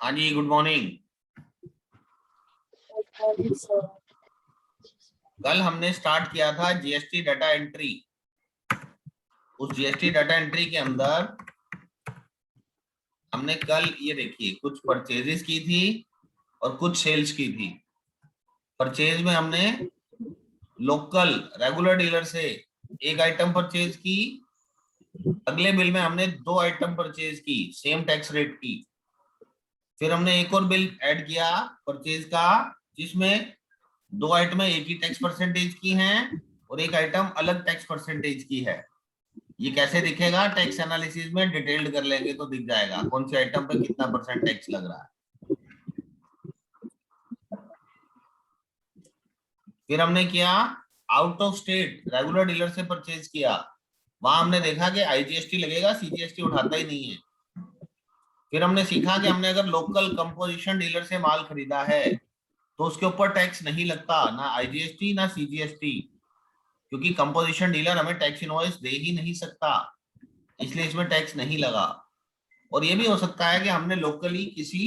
हाँ जी, good morning. कल हमने स्टार्ट किया था जीएसटी डाटा एंट्री। उस जीएसटी डाटा एंट्री के अंदर हमने कल ये देखिए कुछ परचेजेस की थी और कुछ सेल्स की थी। परचेज में हमने लोकल रेगुलर डीलर से एक आइटम परचेज की, अगले बिल में हमने 2 आइटम परचेज की सेम टैक्स रेट की। फिर हमने एक और बिल ऐड किया परचेज का, जिसमें 2 आइटम एक ही टैक्स परसेंटेज की हैं और एक आइटम अलग टैक्स परसेंटेज की है। ये कैसे दिखेगा? टैक्स एनालिसिस में डिटेल्ड कर लेंगे तो दिख जाएगा कौन सी आइटम पे कितना परसेंट टैक्स लग रहा है। फिर हमने किया out of state regular dealer से परचेज किया, वहां हमने देखा कि आईजीएसटी लगेगा, सीजीएसटी उठाता ही नहीं है। फिर हमने सीखा कि हमने अगर लोकल कंपोजिशन डीलर से माल खरीदा है तो उसके ऊपर टैक्स नहीं लगता, ना आईजीएसटी ना सीजीएसटी, क्योंकि कंपोजिशन डीलर हमें टैक्स इनवॉइस दे ही नहीं सकता, इसलिए इसमें टैक्स नहीं लगा। और ये भी हो सकता है कि हमने लोकली किसी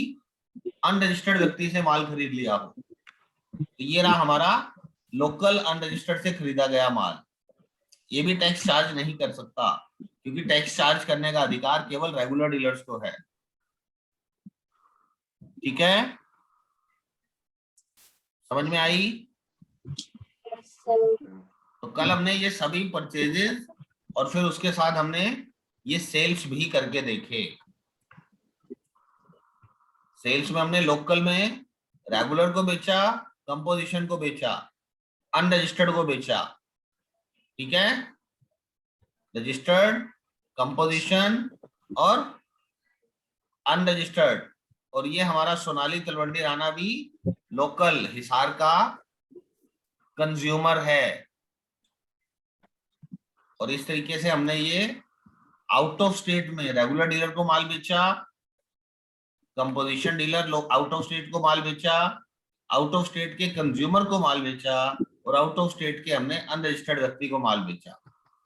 अनरजिस्टर्ड व्यक्ति से माल खरीद लिया हो, तो ये रहा हमारा लोकल अनरजिस्टर्ड से खरीदा गया माल। ये भी टैक्स चार्ज नहीं कर सकता, क्योंकि टैक्स चार्ज करने का अधिकार केवल रेगुलर डीलर्स को है। ठीक है, समझ में आई? तो कल हमने ये सभी परचेजेस और फिर उसके साथ हमने ये सेल्स भी करके देखे। सेल्स में हमने लोकल में रेगुलर को बेचा, कंपोजिशन को बेचा, अनरजिस्टर्ड को बेचा। ठीक है, रजिस्टर्ड, कंपोजिशन और अनरजिस्टर्ड। और ये हमारा सोनाली तलवंडी राणा भी लोकल हिसार का कंज्यूमर है। और इस तरीके से हमने ये आउट ऑफ स्टेट में रेगुलर डीलर को माल बेचा, composition dealer out of state को माल बेचा, आउट ऑफ स्टेट के कंज्यूमर को माल बेचा, और आउट ऑफ स्टेट के हमने अनरजिस्टर्ड व्यक्ति को माल बेचा।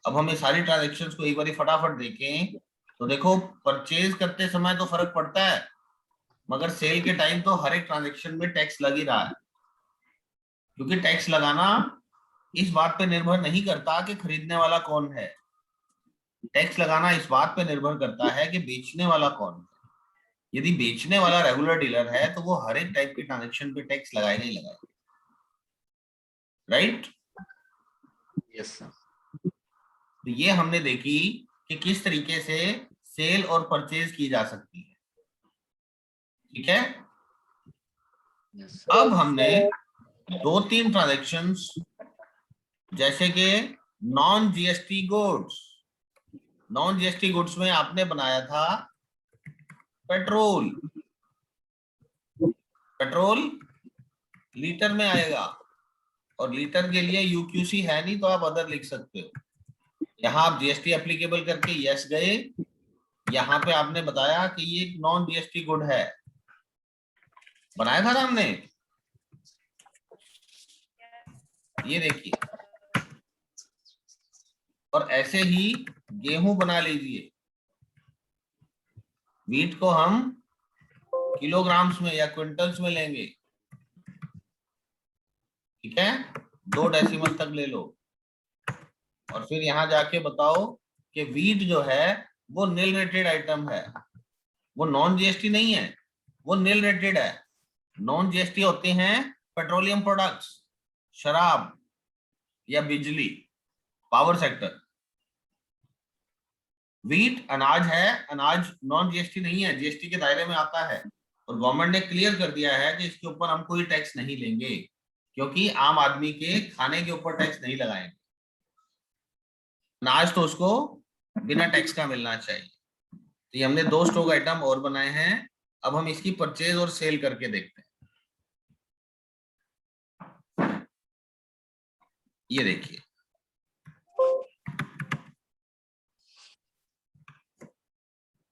अब हम ये सारी ट्रांजेक्शन्स को एक बार फटाफट देखें तो देखो, परचेज करते समय तो फर्क पड़ता है, मगर सेल के टाइम तो हर एक ट्रांजेक्शन में टैक्स लग ही रहा है। क्योंकि टैक्स लगाना इस बात पे निर्भर नहीं करता कि खरीदने वाला कौन है, टैक्स लगाना इस बात पे निर्भर करता है कि बेचने वाला कौन है। यदि बेचने वाला रेगुलर डीलर है तो वो हर एक टाइप के ट्रांजेक्शन पे टैक्स लगाएगा ही लगाएगा। राइट? Yes sir. तो ये हमने देखी कि किस तरीके से सेल और परचेज की जा सकती है। ठीक है, अब हमने 2-3 ट्रांजेक्शन्स, जैसे कि non GST goods. Non GST goods में आपने बनाया था पेट्रोल। पेट्रोल लीटर में आएगा और लीटर के लिए यूक्यूसी है नहीं, तो आप अदर लिख सकते हो। यहाँ आप जीएसटी एप्लीकेबल करके यस गए, यहाँ पे आपने बताया कि ये एक नॉन जीएसटी गुड है, बनाया था ना हमने। ये देखिए, और ऐसे ही गेहूं बना लीजिए। वीट को हम किलोग्राम्स में या क्विंटल्स में लेंगे। ठीक है, 2 डेसिमल तक ले लो, और फिर यहां जाके बताओ कि वीट जो है वो नील रेटेड आइटम है, वो नॉन जीएसटी नहीं है, वो नील रेटेड है। नॉन जीएसटी होते हैं पेट्रोलियम प्रोडक्ट्स, शराब या बिजली, पावर सेक्टर। वीट अनाज है, अनाज नॉन जीएसटी नहीं है, जीएसटी के दायरे में आता है। और गवर्नमेंट ने क्लियर कर दिया है कि इसके ऊपर हम कोई टैक्स नहीं लेंगे, क्योंकि आम आदमी के खाने के ऊपर टैक्स नहीं लगाएंगे। अनाज तो उसको बिना टैक्स का मिलना चाहिए। तो ये हमने 2 स्टॉक आइटम और बनाए हैं। अब हम इसकी परचेज और सेल करके देखते हैं। ये देखिए,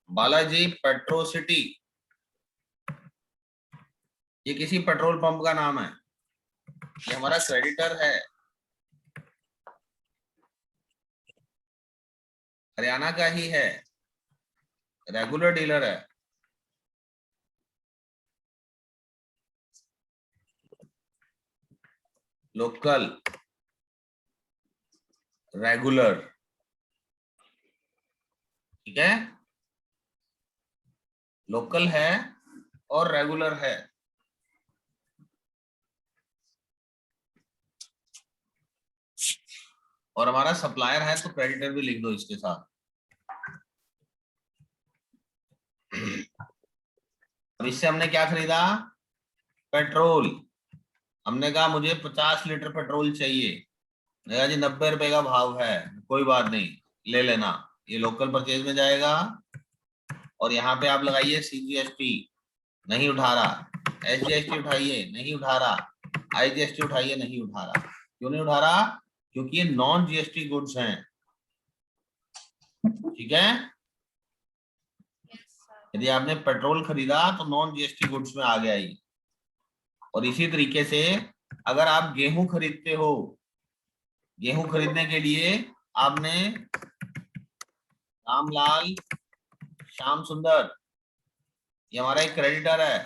बालाजी पेट्रोसिटी, ये किसी पेट्रोल पंप का नाम है, ये हमारा क्रेडिटर है, हरियाणा का ही है, रेगुलर डीलर है। लोकल, रेगुलर, ठीक है, लोकल है और रेगुलर है। और हमारा सप्लायर है तो क्रेडिटर भी लिख दो इसके साथ। अब इससे हमने क्या खरीदा? पेट्रोल। हमने कहा मुझे 50 लीटर पेट्रोल चाहिए, कहा जी 90 रुपए का भाव है, कोई बात नहीं, ले लेना। ये लोकल परचेज में जाएगा और यहाँ पे आप लगाइए CGST, नहीं उठा रहा। SGST उठाइए, नहीं उठा रहा। IGST उठाइए, नहीं उठा रहा। क्यों नहीं उठा रहा? क्योंकि ये नॉन GST गुड्स हैं, ठीक है। यदि आपने पेट्रोल खरीदा तो नॉन GST गुड्स में आ गया ये। और इसी तरीके से अगर आप गेहूं खरीदते हो, गेहूं खरीदने के लिए आपने रामलाल, श्याम सुंदर, ये हमारा एक क्रेडिटर है,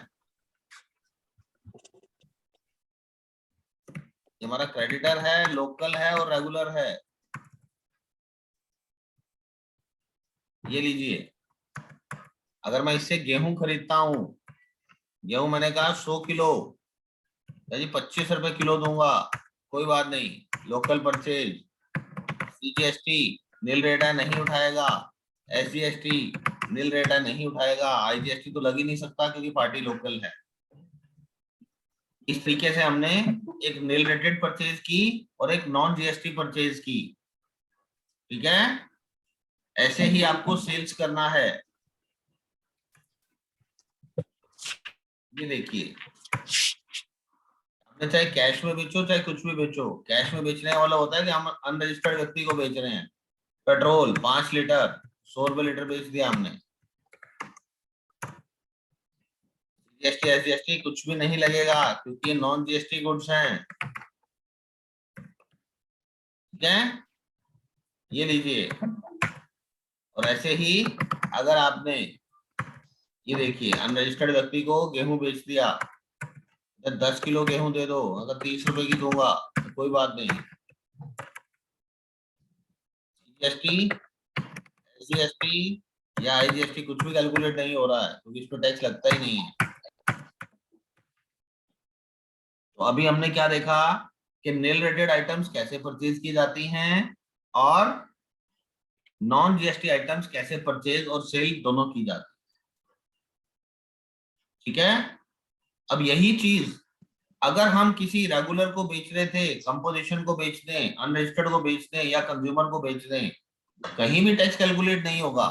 ये हमारा क्रेडिटर है, लोकल है और रेगुलर है। ये लीजिए, अगर मैं इससे गेहूं खरीदता हूं, गेहूं मैंने कहा 100 किलो, जी 25 रुपए किलो दूंगा, कोई बात नहीं, local purchase. CGST nil rate है, नहीं उठाएगा। SGST नील रेट है, नहीं उठाएगा। IGST तो लग ही नहीं सकता क्योंकि पार्टी लोकल है। इस तरीके से हमने एक नील रेटेड परचेज की और एक नॉन GST परचेज की, ठीक है। ऐसे ही आपको सेल्स करना है। ये देखिए, आपने चाहे कैश में बेचो चाहे कुछ भी बेचो, कैश में बेचने वाला होता है कि हम अनरजिस्टर्ड व्यक्ति को बेच रहे हैं। पेट्रोल 5 लीटर 100 रुपए लीटर बेच दिया हमने। GST SGST कुछ भी नहीं लगेगा क्योंकि ये नॉन GST गुड्स हैं, ठीक है। ये लीजिए। और ऐसे ही अगर आपने, ये देखिए, अनरजिस्टर्ड व्यक्ति को गेहूं बेच दिया, 10 किलो गेहूं दे दो, अगर 30 रुपए की दूंगा तो कोई बात नहीं। GST SGST या IGST कुछ भी कैलकुलेट नहीं हो रहा है क्योंकि इस पर टैक्स लगता ही नहीं है। तो अभी हमने क्या देखा कि नील रेटेड आइटम्स कैसे परचेज की जाती हैं और नॉन GST आइटम्स कैसे परचेज और सेल दोनों की जाती है, ठीक है। अब यही चीज अगर हम किसी रेगुलर को बेच रहे थे, कंपोजिशन को बेच दें, अनरजिस्टर्ड को बेच दें या कंज्यूमर को बेच दें, कहीं भी टैक्स कैलकुलेट नहीं होगा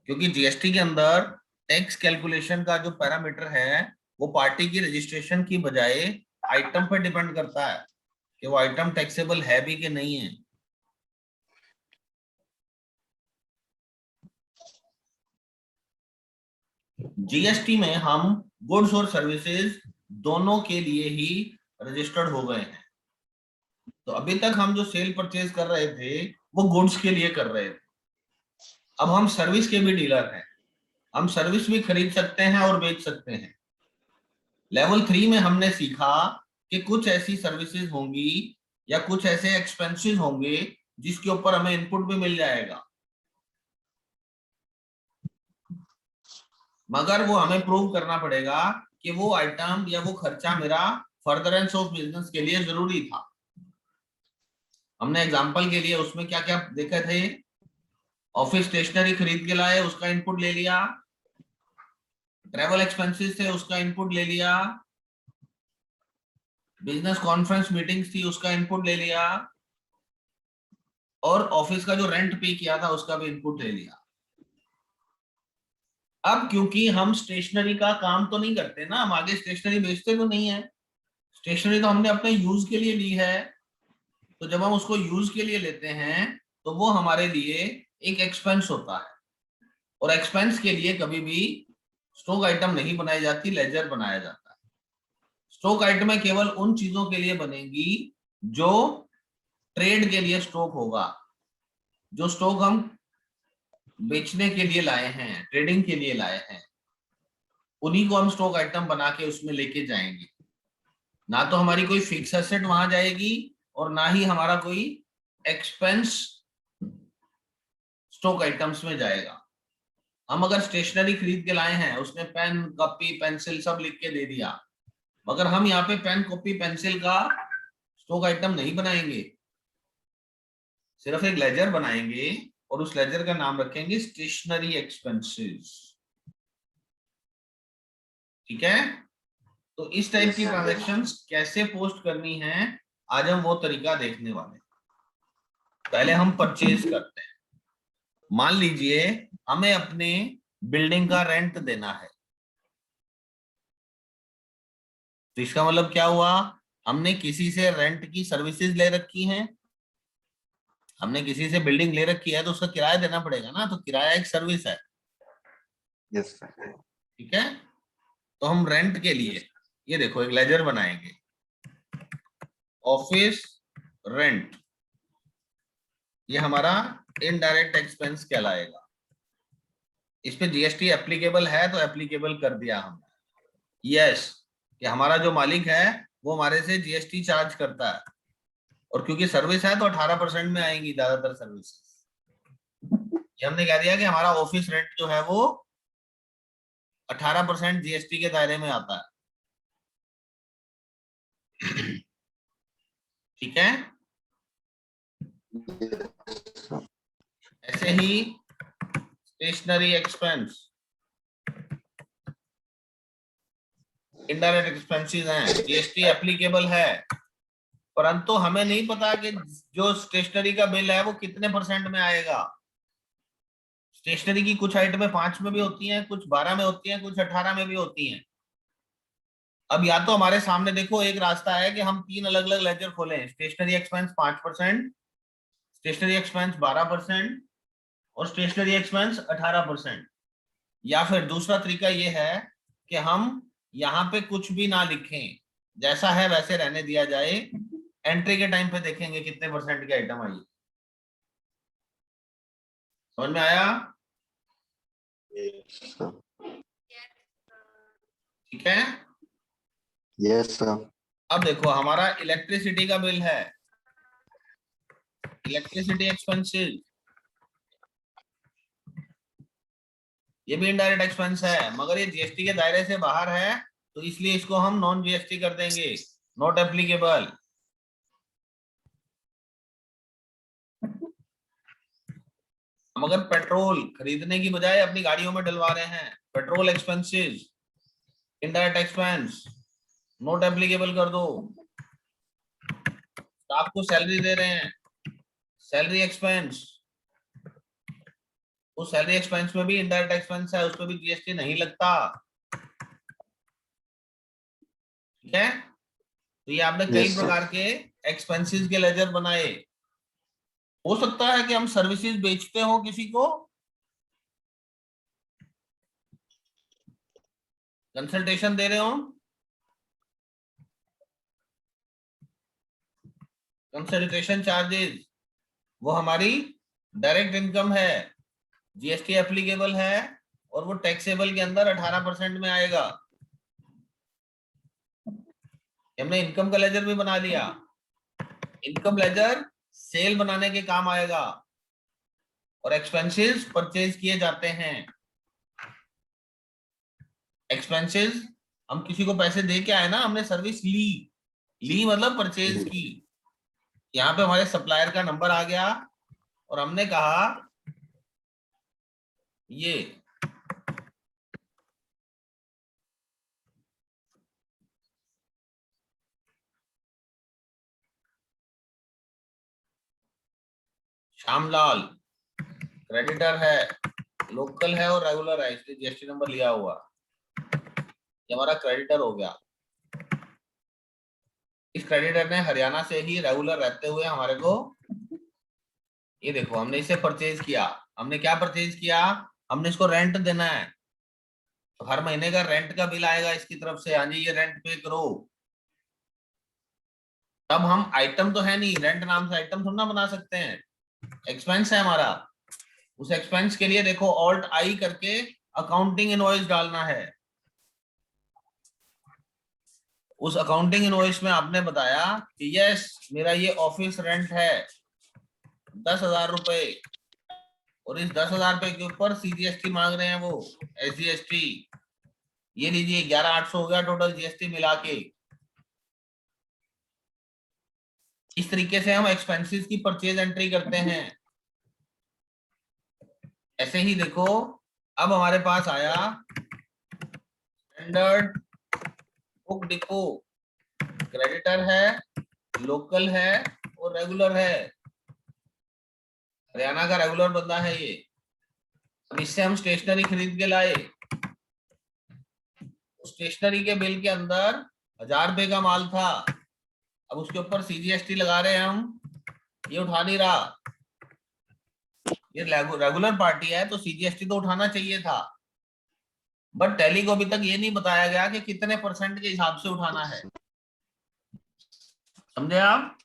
क्योंकि GST के अंदर टैक्स कैलकुलेशन का जो पैरामीटर है वो पार्टी की रजिस्ट्रेशन की बजाय आइटम पर डिपेंड करता है कि वो आइटम टैक्सेबल है भी कि नहीं है। GST में हम गुड्स और सर्विसेज दोनों के लिए ही रजिस्टर्ड हो गए हैं। तो अभी तक हम जो सेल परचेज कर रहे थे वो गुड्स के लिए कर रहे थे, अब हम सर्विस के भी डीलर हैं, हम सर्विस भी खरीद सकते हैं और बेच सकते हैं। लेवल 3 में हमने सीखा कि कुछ ऐसी सर्विसेज होंगी या कुछ ऐसे एक्सपेंसेस होंगे जिसके ऊपर हमें इनपुट भी मिल जाएगा, मगर वो हमें प्रूव करना पड़ेगा कि वो आइटम या वो खर्चा मेरा फर्दरेंस ऑफ बिजनेस के लिए जरूरी था। हमने एग्जांपल के लिए उसमें क्या क्या देखे थे, ऑफिस स्टेशनरी खरीद के लाए, उसका इनपुट ले लिया, ट्रेवल एक्सपेंसेस थे उसका इनपुट ले लिया, बिजनेस कॉन्फ्रेंस मीटिंग्स थी उसका इनपुट ले लिया, और ऑफिस का जो रेंट पे किया था उसका भी इनपुट ले लिया। अब क्योंकि हम स्टेशनरी का काम तो नहीं करते ना, हम आगे स्टेशनरी बेचते तो नहीं है, स्टेशनरी तो हमने अपने यूज के लिए ली है, तो जब हम उसको यूज के लिए लेते हैं तो वो हमारे लिए एक एक्सपेंस होता है, और एक्सपेंस के लिए कभी भी स्टॉक आइटम नहीं बनाई जाती, लेजर बनाया जाता है। स्टॉक आइटम केवल उन चीजों के लिए बनेगी जो ट्रेड के लिए स्टॉक होगा, जो स्टॉक हम बेचने के लिए लाए हैं, ट्रेडिंग के लिए लाए हैं, उन्हीं को हम स्टॉक आइटम बना के उसमें लेके जाएंगे। ना तो हमारी कोई फिक्स एसेट वहां जाएगी और ना ही हमारा कोई एक्सपेंस स्टॉक आइटम्स में जाएगा। हम अगर स्टेशनरी खरीद के लाए हैं, उसने पेन कॉपी पेंसिल सब लिख के दे दिया, मगर हम यहाँ पे पेन कॉपी पेंसिल का स्टॉक आइटम नहीं बनाएंगे, सिर्फ एक लेजर बनाएंगे और उस लेजर का नाम रखेंगे स्टेशनरी एक्सपेंसेस। ठीक है, तो इस टाइप की ट्रांजैक्शंस कैसे पोस्ट करनी है, आज हम वो तरीका देखने वाले हैं। पहले हम परचेज करते हैं। मान लीजिए हमें अपने बिल्डिंग का रेंट देना है, तो इसका मतलब क्या हुआ, हमने किसी से रेंट की सर्विसेज ले रखी हैं, हमने किसी से बिल्डिंग ले रखी है तो उसका किराया देना पड़ेगा ना, तो किराया एक सर्विस है। Yes sir. ठीक है, तो हम रेंट के लिए ये देखो एक लेजर बनाएंगे, ऑफिस रेंट, ये हमारा इनडायरेक्ट एक्सपेंस कहलाएगा। इस पे जीएसटी एप्लीकेबल है तो एप्लीकेबल कर दिया हमने, यस, कि हमारा जो मालिक है वो हमारे से जीएसटी चार्ज करता है, और क्योंकि सर्विस है तो 18% में आएंगी ज्यादातर सर्विसेज। ये हमने कह दिया कि हमारा ऑफिस रेंट जो है वो 18% जीएसटी के दायरे में आता है। ठीक है, ऐसे ही स्टेशनरी एक्सपेंस इनडायरेक्ट एक्सपेंसेस हैं, जीएसटी एप्लीकेबल है, परंतु हमें नहीं पता कि जो स्टेशनरी का बिल है वो कितने परसेंट में आएगा। स्टेशनरी की कुछ आइटमें 5 में भी होती हैं, कुछ 12 में होती हैं, कुछ 18 में भी होती हैं। अब या तो हमारे सामने देखो एक रास्ता है कि हम 3 अलग अलग लेजर खोलें, स्टेशनरी एक्सपेंस 5%, स्टेशनरी एक्सपेंस 12% और स्टेशनरी एक्सपेंस 18%। या फिर दूसरा तरीका ये है कि हम यहाँ पे कुछ भी ना लिखें, जैसा है वैसे रहने दिया जाए, एंट्री के टाइम पे देखेंगे कितने परसेंट की आइटम आई। समझ में आया? ठीक है, यस सर। अब देखो हमारा इलेक्ट्रिसिटी का बिल है, इलेक्ट्रिसिटी एक्सपेंसेस, ये भी इनडायरेक्ट एक्सपेंस है, मगर ये जीएसटी के दायरे से बाहर है, तो इसलिए इसको हम नॉन जीएसटी कर देंगे, नॉट एप्लीकेबल। हम अगर पेट्रोल खरीदने की बजाय अपनी गाड़ियों में डलवा रहे हैं, petrol expenses indirect expense not applicable कर दो। स्टाफ को सैलरी दे रहे हैं, सैलरी एक्सपेंस, उस सैलरी एक्सपेंस में भी इनडायरेक्ट एक्सपेंस है, उस पर भी जीएसटी नहीं लगता। ठीक है, तो ये आपने कई प्रकार के एक्सपेंसेस के लेजर बनाए। हो सकता है कि हम सर्विसेज बेचते हो किसी को, कंसल्टेशन दे रहे हो, कंसल्टेशन चार्जेस, वो हमारी डायरेक्ट इनकम है, जीएसटी एप्लीकेबल है और वो टैक्सेबल के अंदर 18% में आएगा। हमने इनकम का लेजर भी बना लिया, इनकम लेजर सेल बनाने के काम आएगा और एक्सपेंसेस परचेज किए जाते हैं। एक्सपेंसेस हम किसी को पैसे दे के आए ना, हमने सर्विस ली, ली मतलब परचेज की। यहाँ पे हमारे सप्लायर का नंबर आ गया और हमने कहा ये श्यामलाल क्रेडिटर है, लोकल है और रेगुलर है, इसलिए जीएसटी नंबर लिया हुआ, ये हमारा क्रेडिटर हो गया। इस क्रेडिटर ने हरियाणा से ही रेगुलर रहते हुए हमारे को, ये देखो हमने इसे परचेज किया, हमने क्या परचेज किया, हमने इसको रेंट देना है, तो हर महीने का रेंट का बिल आएगा इसकी तरफ से, हाँ जी ये रेंट पे करो। तब हम आइटम तो है नहीं, रेंट नाम से आइटम थोड़ा ना बना सकते हैं, एक्सपेंस है हमारा। उस एक्सपेंस के लिए देखो ऑल्ट आई करके अकाउंटिंग इनवॉइस डालना है। उस अकाउंटिंग इनवॉइस में आपने बताया कि यस मेरा ये ऑफिस रेंट है 10,000 रुपए, और इस 10,000 रुपए के ऊपर सीजीएसटी मांग रहे हैं वो, एसजीएसटी। ये लीजिए 11,800 हो गया टोटल जीएसटी मिला के। इस तरीके से हम एक्सपेंसेस की परचेज एंट्री करते हैं। ऐसे ही देखो, अब हमारे पास आया स्टैंडर्ड बुक डिपो, क्रेडिटर है, लोकल है और रेगुलर है। हरियाणा का रेगुलर बंदा है ये। अब इससे हम स्टेशनरी खरीद के लाए, स्टेशनरी के बिल के अंदर 1,000 रुपए का माल था, अब उसके ऊपर सीजीएसटी लगा रहे हैं हम, ये उठा नहीं रहा। ये रेगुलर पार्टी है तो सीजीएसटी तो उठाना चाहिए था, बट टैली को अभी तक ये नहीं बताया गया कि कितने परसेंट के हिसाब से उठाना है। समझे आप?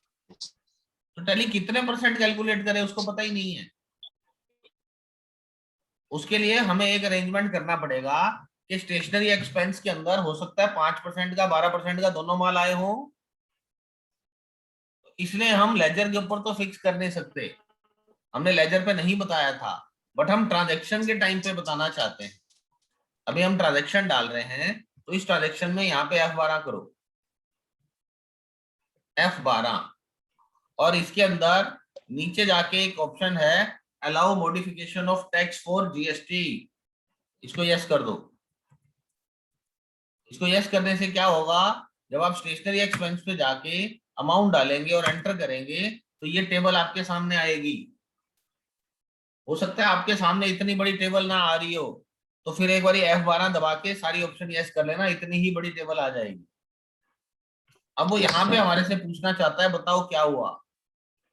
तो टैली कितने परसेंट कैलकुलेट करे उसको पता ही नहीं है। उसके लिए हमें एक अरेंजमेंट करना पड़ेगा कि स्टेशनरी एक्सपेंस के अंदर हो सकता है 5% का 12% का दोनों माल आए हो, इसलिए हम लेजर के ऊपर तो फिक्स कर नहीं सकते। हमने लेजर पे नहीं बताया था, बट हम ट्रांजैक्शन के टाइम पे बताना चाहते हैं। अभी हम ट्रांजैक्शन डाल रहे हैं, तो इस ट्रांजैक्शन में यहाँ पे F12 करो, F12, और इसके अंदर नीचे जाके एक ऑप्शन है allow modification of tax for GST, इसको यस कर दो। इसको यस करने से क्या होगा, जब आप स्टेशनरी एक्सपेंस पे जाके अमाउंट डालेंगे और एंटर करेंगे तो ये टेबल आपके सामने आएगी। हो सकता है आपके सामने इतनी बड़ी टेबल ना आ रही हो, तो फिर एक बार F12 दबा के सारी ऑप्शन यस कर लेना, इतनी ही बड़ी टेबल आ जाएगी। अब वो Yes, यहाँ पे sir. हमारे से पूछना चाहता है बताओ क्या हुआ।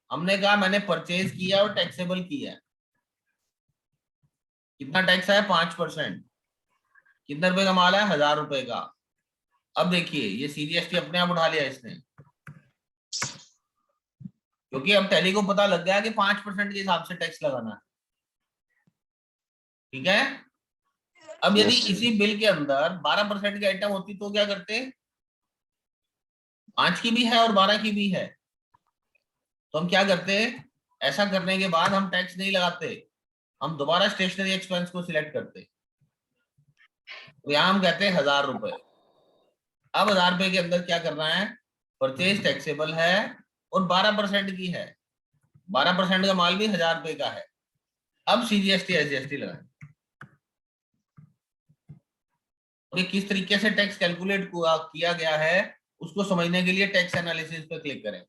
हमने कहा मैंने परचेज किया और टैक्सेबल किया। कितना टैक्स है? 5%। कितने रुपए का माल है? 1,000 रुपए का। अब देखिए ये सीजीएसटी अपने आप उठा लिया इसने, क्योंकि अब टैली को पता लग गया कि 5% के हिसाब से टैक्स लगाना है। ठीक है। अब यदि Yes, इसी बिल के अंदर 12% की आइटम होती तो क्या करते? 5 की भी है और 12 की भी है, तो हम क्या करते? ऐसा करने के बाद हम टैक्स नहीं लगाते, हम दोबारा स्टेशनरी एक्सपेंस को सिलेक्ट करते। तो यहां हम कहते हैं 1,000 रुपए। अब 1,000 रुपए के अंदर क्या करना है? परचेज टैक्सेबल है और 12% की है, 12% का माल भी 1,000 रुपए का है। अब सीजीएसटी एसजीएसटी लगाए, और ये किस तरीके से टैक्स कैलकुलेट किया गया है उसको समझने के लिए टैक्स एनालिसिस पे क्लिक करेंगे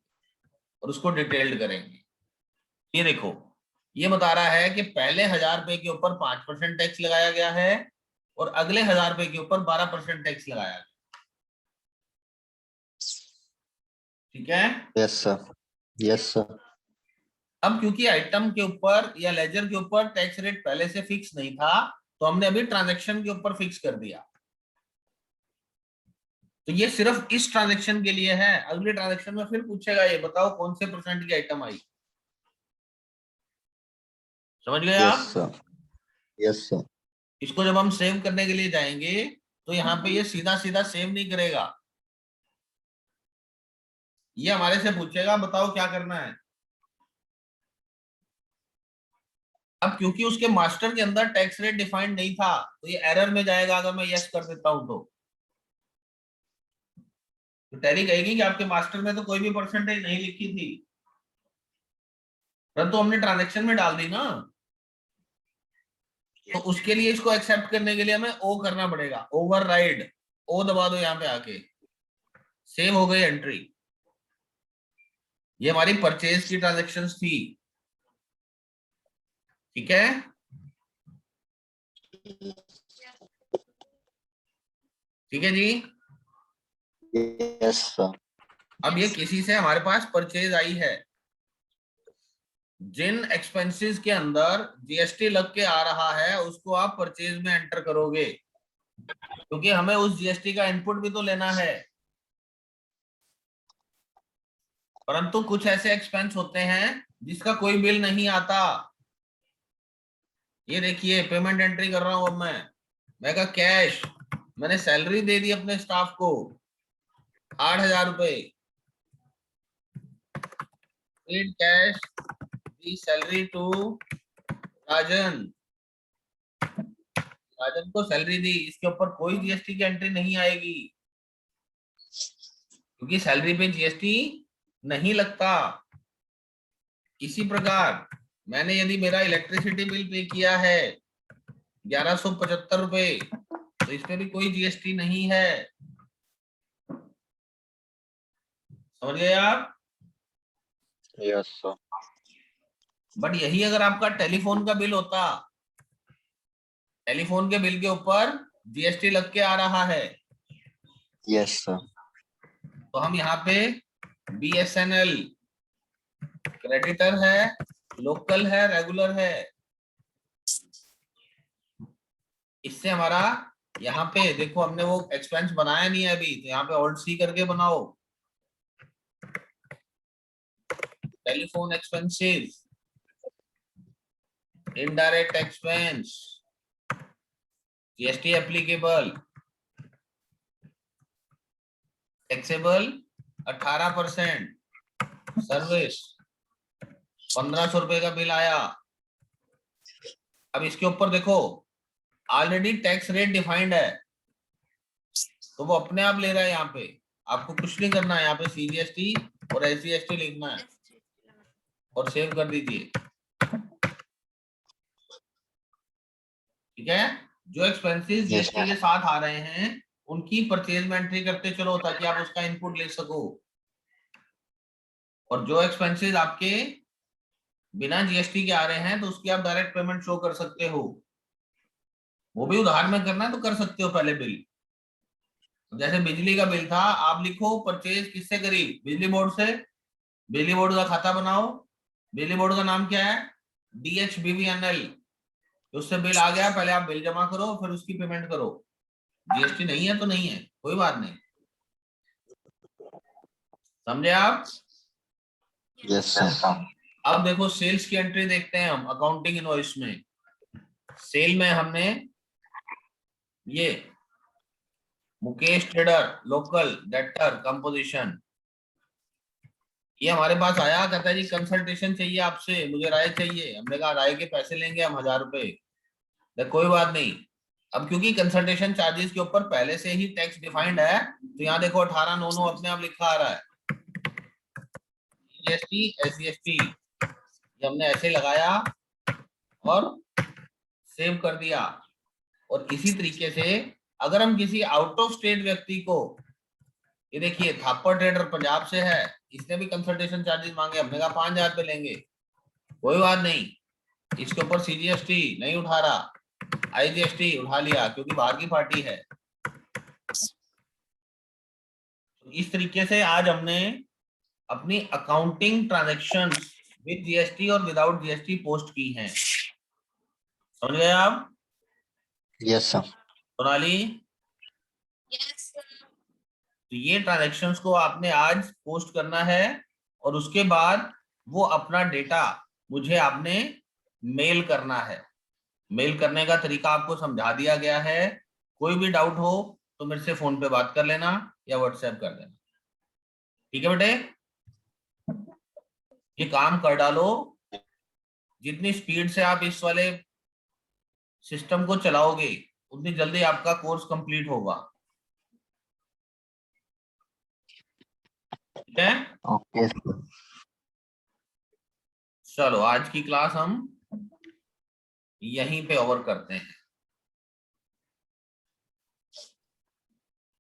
और उसको डिटेल्ड करेंगे। ये देखो, ये बता रहा है कि पहले 1,000 रुपए के ऊपर 5% टैक्स लगाया गया है और अगले 1,000 रुपए के ऊपर 12% टैक्स लगाया गया। ठीक है। yes, sir. Yes, sir. अब क्योंकि आइटम के ऊपर या लेजर के ऊपर टैक्स रेट पहले से फिक्स नहीं था, तो हमने अभी ट्रांजैक्शन के ऊपर फिक्स कर दिया। तो ये सिर्फ इस ट्रांजैक्शन के लिए है, अगले ट्रांजैक्शन में फिर पूछेगा ये बताओ कौन से परसेंट की आइटम आई। समझ गए Yes, आप? sir. Yes, sir. इसको जब हम सेव करने के लिए जाएंगे तो यहाँ पे ये सीधा सीधा सेव नहीं करेगा, ये हमारे से पूछेगा बताओ क्या करना है। अब क्योंकि उसके मास्टर के अंदर टैक्स रेट डिफाइंड नहीं था, तो ये एरर में जाएगा अगर मैं यस कर देता हूं तो टैली कहेगी कि आपके मास्टर में तो कोई भी परसेंटेज नहीं लिखी थी, परंतु हमने ट्रांजैक्शन में डाल दी ना। तो उसके लिए इसको एक्सेप्ट करने के लिए हमें ओ करना पड़ेगा, ओवरराइड। ओ दबा दो यहाँ पे आके, सेव हो गई एंट्री। ये हमारी परचेज की ट्रांजैक्शंस थी। ठीक है। ठीक है जी। Yes, sir. अब ये किसी से हमारे पास परचेज आई है, जिन एक्सपेंसेस के अंदर जीएसटी लग के आ रहा है उसको आप परचेज में एंटर करोगे, क्योंकि हमें उस जीएसटी का इनपुट भी तो लेना है। परंतु कुछ ऐसे एक्सपेंस होते हैं जिसका कोई बिल नहीं आता। ये देखिए पेमेंट एंट्री कर रहा हूं अब मैं कहा कैश, मैंने सैलरी दे दी अपने स्टाफ को, ₹8,000 paid cash the salary to राजन। राजन को सैलरी दी, इसके ऊपर कोई जीएसटी की एंट्री नहीं आएगी क्योंकि सैलरी पे जीएसटी नहीं लगता। इसी प्रकार मैंने यदि मेरा इलेक्ट्रिसिटी बिल पे किया है ₹1175, तो इसमें भी कोई जीएसटी नहीं है। समझ गए आप? Yes, sir. बट यही अगर आपका टेलीफोन का बिल होता, टेलीफोन के बिल के ऊपर जीएसटी लग के आ रहा है, Yes, sir. तो हम यहाँ पे बीएसएनएल क्रेडिटर है, लोकल है, रेगुलर है, इससे हमारा यहाँ पे देखो हमने वो एक्सपेंस बनाया नहीं है अभी, तो यहाँ पे ऑल्ट सी करके बनाओ, telephone expenses, indirect expense, GST applicable, taxable 18%, service ₹1,500 का बिल आया। अब इसके ऊपर देखो ऑलरेडी टैक्स रेट डिफाइंड है, तो वो अपने आप ले रहा है, यहाँ पे आपको कुछ नहीं करना है, यहाँ पे सीजीएसटी और एसजीएसटी लिखना है और सेव कर दीजिए। ठीक है, जो एक्सपेंसेस जीएसटी के साथ आ रहे हैं उनकी परचेज में एंट्री करते चलो ताकि आप उसका इनपुट ले सको, और जो एक्सपेंसेस आपके बिना जीएसटी के आ रहे हैं तो उसकी आप डायरेक्ट पेमेंट शो कर सकते हो। वो भी उधार में करना है तो कर सकते हो पहले बिल। जैसे बिजली का बिल था, आप लिखो परचेज किससे करी, बिजली बोर्ड से, बिजली बोर्ड का खाता बनाओ, बिजली बोर्ड का नाम क्या है, DHBBNL, उससे बिल आ गया, पहले आप बिल जमा करो फिर उसकी पेमेंट करो। जीएसटी नहीं है तो नहीं है, कोई बात नहीं। समझे आप? Yes, sir. अब देखो सेल्स की एंट्री देखते हैं हम अकाउंटिंग इनवॉइस में। सेल में हमने ये Mukesh trader local debtor composition, ये हमारे पास आया, कहता है जी कंसल्टेशन चाहिए आपसे, मुझे राय चाहिए। हमने कहा राय के पैसे लेंगे हम ₹1,000। कोई बात नहीं, अब क्योंकि कंसल्टेशन चार्जेस के ऊपर पहले से ही टैक्स डिफाइंड है, तो यहाँ देखो 1899 अपने आप लिखा आ रहा है। जीएसटी एसजीएसटी हमने ऐसे लगाया और सेव कर दिया। और इसी तरीके से अगर हम किसी आउट ऑफ स्टेट व्यक्ति को, ये देखिए थापर ट्रेडर पंजाब से है, इसने भी कंसल्टेशन चार्जेस मांगे, हमने कहा ₹5,000 लेंगे, कोई बात नहीं, इसके ऊपर सीजीएसटी नहीं उठा रहा, आईजीएसटी उठा लिया क्योंकि बाहर की पार्टी है। इस तरीके से आज हमने अपनी अकाउंटिंग ट्रांजैक्शंस विद जीएसटी और विदाउट जीएसटी पोस्ट की हैं। समझ गए आप? Yes, sir. सोनाली? तो ये ट्रांजैक्शंस को आपने आज पोस्ट करना है और उसके बाद वो अपना डेटा मुझे आपने मेल करना है। मेल करने का तरीका आपको समझा दिया गया है, कोई भी डाउट हो तो मेरे से फोन पे बात कर लेना या व्हाट्सएप कर देना। ठीक है बेटे, ये काम कर डालो। जितनी स्पीड से आप इस वाले सिस्टम को चलाओगे उतनी जल्दी आपका कोर्स कंप्लीट होगा। ठीक है, Okay, sir. चलो आज की क्लास हम यहीं पे ओवर करते हैं।